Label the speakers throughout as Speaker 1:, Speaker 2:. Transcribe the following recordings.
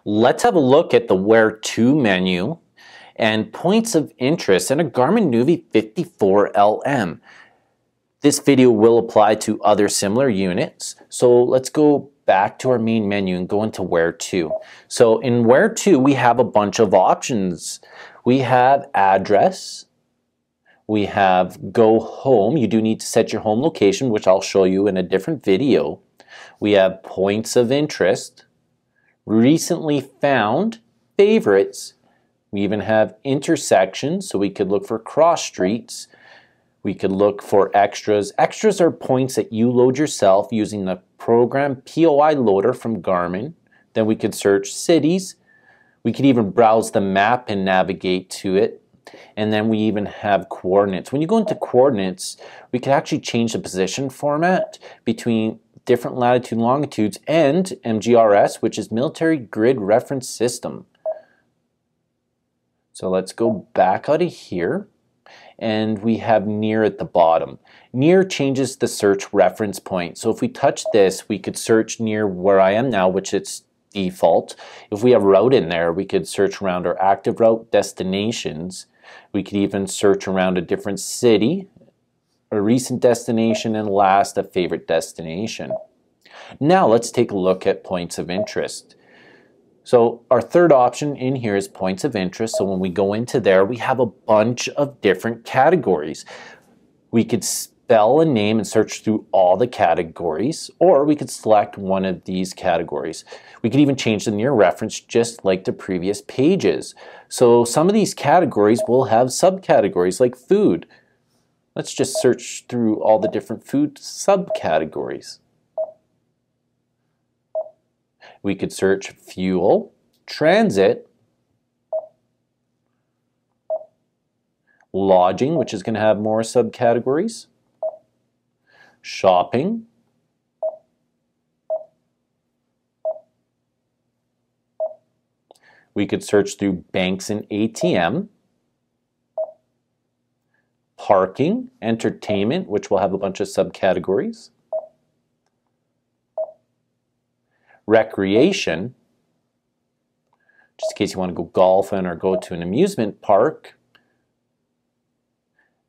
Speaker 1: Let's have a look at the Where To menu and points of interest in a Garmin nuvi 54LM. This video will apply to other similar units. So let's go back to our main menu and go into Where To. So in Where To, we have a bunch of options. We have address. We have go home. You do need to set your home location, which I'll show you in a different video. We have points of interest, recently found, favorites. We even have intersections, so we could look for cross streets. We could look for extras. Extras are points that you load yourself using the program POI loader from Garmin. Then we could search cities. We could even browse the map and navigate to it. And then we even have coordinates. When you go into coordinates, we can actually change the position format between different latitude and longitudes and MGRS, which is Military Grid Reference System. So let's go back out of here. And we have near at the bottom. Near changes the search reference point. So if we touch this, we could search near where I am now, which it's default. If we have route in there, we could search around our active route destinations. We could even search around a different city, a recent destination, and last, a favorite destination. Now let's take a look at points of interest. So our third option in here is points of interest. So when we go into there, we have a bunch of different categories. We could spell a name and search through all the categories, or we could select one of these categories. We could even change the near reference just like the previous pages. So some of these categories will have subcategories like food. Let's just search through all the different food subcategories. We could search fuel, transit, lodging, which is going to have more subcategories, shopping, we could search through banks and ATM, parking, entertainment, which will have a bunch of subcategories, recreation, just in case you want to go golfing or go to an amusement park,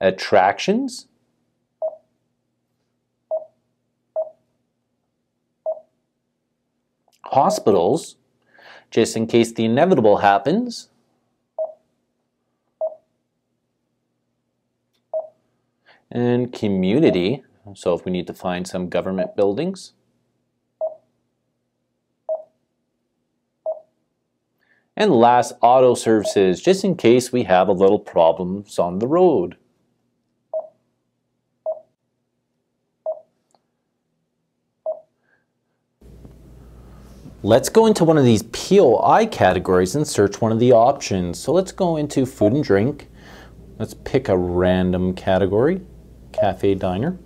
Speaker 1: attractions, hospitals, just in case the inevitable happens, and community, so if we need to find some government buildings, and last, auto services, just in case we have a little problems on the road. Let's go into one of these POI categories and search one of the options. So let's go into food and drink. Let's pick a random category, cafe, diner.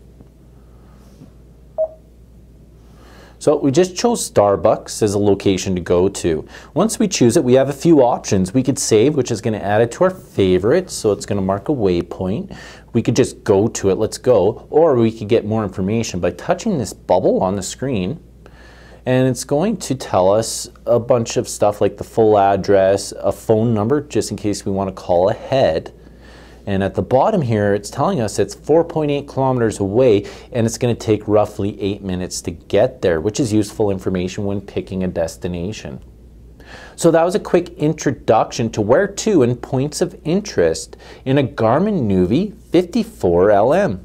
Speaker 1: So we just chose Starbucks as a location to go to. Once we choose it, we have a few options. We could save, which is going to add it to our favorites, so it's going to mark a waypoint. We could just go to it, let's go, or we could get more information by touching this bubble on the screen, and it's going to tell us a bunch of stuff like the full address, a phone number, just in case we want to call ahead. And at the bottom here, it's telling us it's 4.8 kilometers away, and it's going to take roughly 8 minutes to get there, which is useful information when picking a destination. So that was a quick introduction to Where To and points of interest in a Garmin nuvi 54LM.